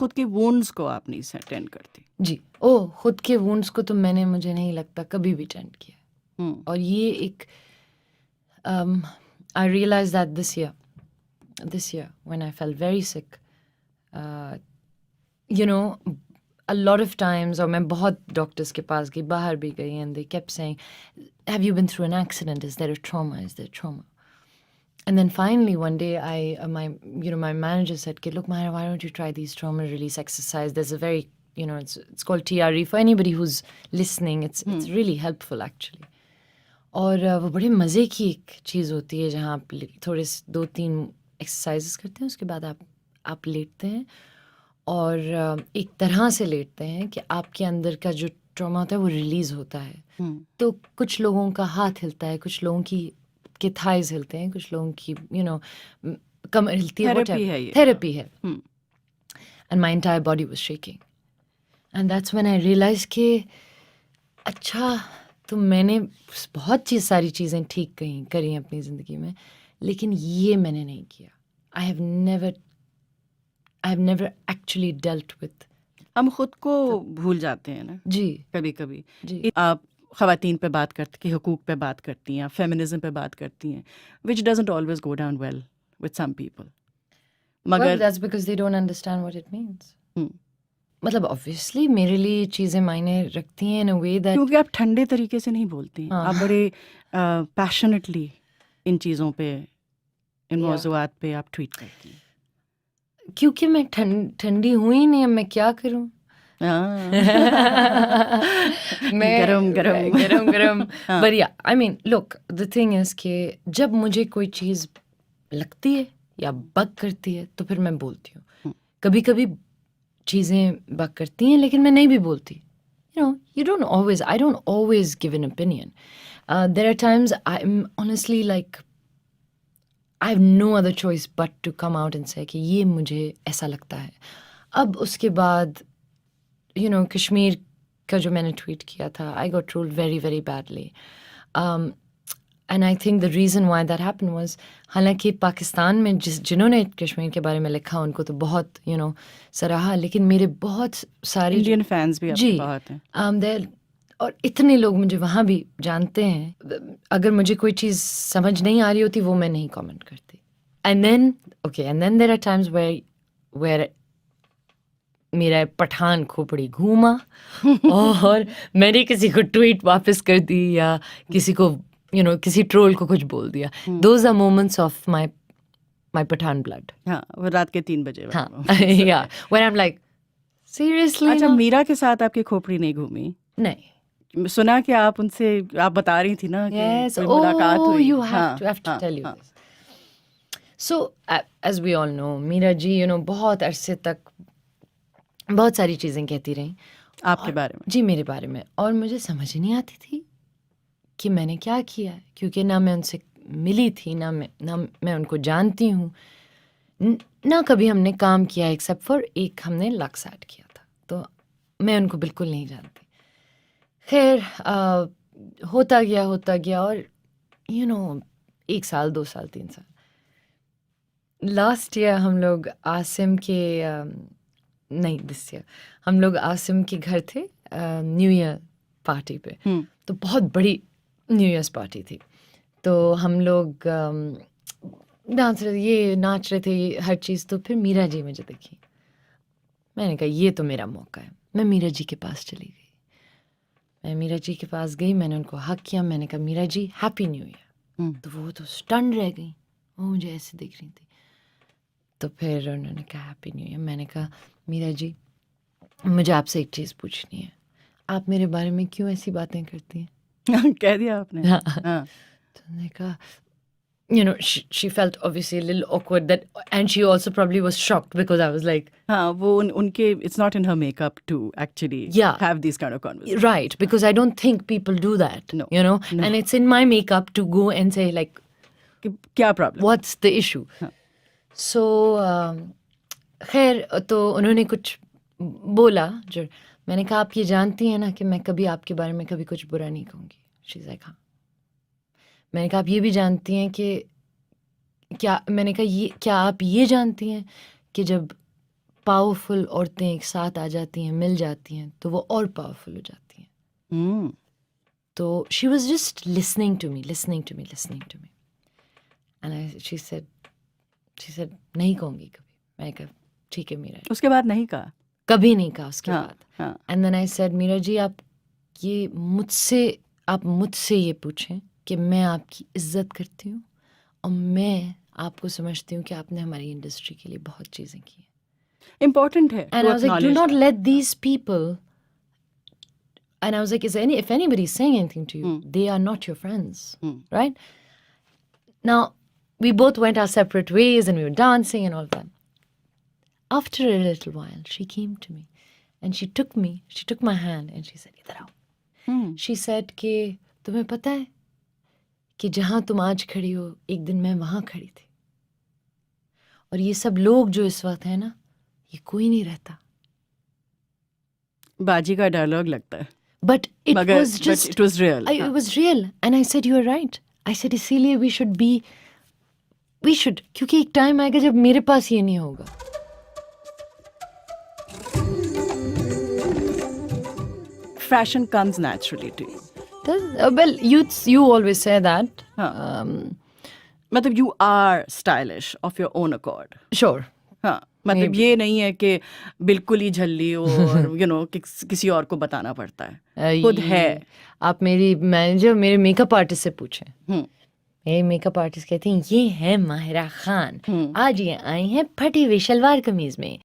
खुद के वुंड्स को आप नहीं अटेंड करती? जी, खुद के वुंड्स को तो मैंने, मुझे नहीं लगता कभी भी अटेंड किया। और ये एक I realize that this year when I felt very sick, you know, a lot of times, और मैं बहुत डॉक्टर्स के पास गई, बाहर भी गई, and they kept saying, have you been through an accident, is there a trauma, is there trauma? And then finally one day my manager said, look Mahira, why don't you try these trauma release exercise? There's a very, it's called TRE, for anybody who's listening, it's really helpful actually. और वो बड़े मज़े की एक चीज़ होती है जहाँ आप थोड़े 2-3 एक्सरसाइजेस करते हैं, उसके बाद आप लेटते हैं और एक तरह से लेटते हैं कि आपके अंदर का जो ट्रॉमा होता है वो रिलीज़ होता है। तो कुछ लोगों का हाथ हिलता है, कुछ लोगों के थाइज हिलते हैं, कुछ लोगों की कमर हिलती है, थेरेपी है। And my entire body was shaking and that's when I realize कि अच्छा, तो मैंने बहुत सारी चीज़ें ठीक करी अपनी ज़िंदगी में, लेकिन ये मैंने नहीं किया। I have never actually dealt with. हम खुद को भूल जाते हैं ना जी, कभी कभी। जी। आप ख़वातीन पे बात करती हैं, हुकूक पे बात करती हैं, फेमिनिज्म पे बात करती हैं, which doesn't always go down well with some people. मगर that's because they don't understand what it means. मतलब ऑब्वियसली मेरे लिए चीज़ें मायने रखती हैं इन अ वे दैट, क्योंकि आप ठंडे तरीके से नहीं बोलती हैं। आप बड़े पैशनेटली इन चीज़ों पे, इन मौज़ूआत पे आप ट्वीट करती हैं। क्योंकि मैं ठंडी हुई नहीं, अब मैं क्या करूं। गरम but yeah, I mean look, the thing is कि जब मुझे कोई चीज़ लगती है या बग करती है तो फिर मैं बोलती हूँ। कभी कभी चीज़ें बग करती हैं लेकिन मैं नहीं भी बोलती। I don't always give an opinion. There are times I'm honestly like I have no other choice but to come out and say कि ये मुझे ऐसा लगता है। अब उसके बाद कश्मीर का जो मैंने ट्वीट किया था, I got trolled very very badly, and I think the reason why that happened was, हालांकि पाकिस्तान में जिन्होंने कश्मीर के बारे में लिखा उनको तो बहुत सराहा, लेकिन मेरे बहुत सारे इंडियन फैंस भी आपके बहुत हैं। और इतने लोग मुझे वहाँ भी जानते हैं। अगर मुझे कोई चीज़ समझ नहीं आ रही होती वो मैं नहीं कमेंट करती। and then there are times where मेरा पठान खोपड़ी घूमा और मैंने किसी को ट्वीट वापस कर दी या किसी को किसी ट्रोल को कुछ बोल दिया। Those are moments of my Pathan blood। हाँ, वो रात के 3 बजे। हाँ, yeah, when I'm like seriously। अच्छा, मीरा के साथ आपकी खोपड़ी नहीं घूमी? नहीं, सुना कि आप उनसे, आप बता रही थी ना कि कोई मुलाकात हुई। You have to tell you this. So as we all know, Meera ji बहुत अरसे तक बहुत सारी चीज़ें कहती रहीं आपके बारे में। जी, मेरे बारे में, और मुझे समझ नहीं आती थी कि मैंने क्या किया है, क्योंकि ना मैं उनसे मिली थी, ना मैं उनको जानती हूँ, ना कभी हमने काम किया एक्सेप्ट फॉर एक हमने लक्स ऐड किया था, तो मैं उनको बिल्कुल नहीं जानती। खैर होता गया और 1 साल 2 साल 3 साल, लास्ट ईयर हम लोग आसिम के नहीं दिस ईयर हम लोग आसिम के घर थे न्यू ईयर पार्टी पे। तो बहुत बड़ी न्यू ईयर्स पार्टी थी, तो हम लोग नाच रहे थे हर चीज़। तो फिर मीरा जी मुझे देखी, मैंने कहा ये तो मेरा मौका है। मैं मीरा जी के पास चली गई, मैंने उनको हक किया, मैंने कहा Meera ji happy new year. तो वो तो स्टन रह गई, वो मुझे ऐसे देख रही थी। तो फिर उन्होंने कहा हैप्पी न्यू ईयर। मैंने कहा मीरा जी मुझे आपसे एक चीज़ पूछनी है, आप मेरे बारे में क्यों ऐसी बातें करती हैं? कह दिया आपने? हाँ। तो उन्होंने कहा she felt obviously a little awkward that, and she also probably was shocked because I was like, हाँ, वो उनके it's not in her makeup to actually have these kind of conversations, right? Because I don't think people do that, no. And it's in my makeup to go and say like, क्या problem, what's the issue? So खैर, तो उन्होंने कुछ बोला जो मैंने कहा आप ये जानती हैं ना कि मैं कभी आपके बारे में कभी कुछ बुरा नहीं कहूँगी। She's like हाँ। मैंने कहा आप ये भी जानती हैं कि क्या, मैंने कहा ये क्या आप ये जानती हैं कि जब पावरफुल औरतें एक साथ आ जाती हैं, मिल जाती हैं, तो वो और पावरफुल हो जाती हैं. तो she was just listening to me. And she said, नहीं कहूँगी कभी. मैं कहा ठीक है मीरा. उसके बाद नहीं कहा? कभी नहीं कहा उसके बाद. हाँ. And then I said, Meera ji आप मुझसे ये पूछें कि मैं आपकी इज्जत करती हूँ और मैं आपको समझती हूँ कि आपने हमारी इंडस्ट्री के लिए बहुत चीज़ें की हैं. Important है. And I was like, do not let these people. And I was like, if anybody is saying anything to you, they are not your friends, right? Now, we both went our separate ways and we were dancing and all that. After a little while, she came to me and she took my hand and she said, इधर आओ. She said कि तुम्हें पता है कि जहाँ तुम आज खड़ी हो एक दिन मैं वहाँ खड़ी थी और ये सब लोग जो इस वक्त है ना ये कोई नहीं रहता. बाजी का डायलॉग लगता है. But it was just. But it was real. It was real. And I said, you are right. I said, इसीलिए we should. क्योंकि एक टाइम आएगा जब मेरे पास ये नहीं होगा. Fashion comes naturally to you. Well, you always say that. मतलब you are stylish of your own accord. Sure. हाँ. मतलब ये नहीं है कि बिल्कुल ही झल्ली हो और किसी और को बताना पड़ता है. खुद है. आप मेरे मेकअप आर्टिस्ट से पूछें. मेरे मेकअप आर्टिस्ट कहते हैं ये है माहिरा खान. आज ये आई हैं फटी हुई शलवार कमीज में.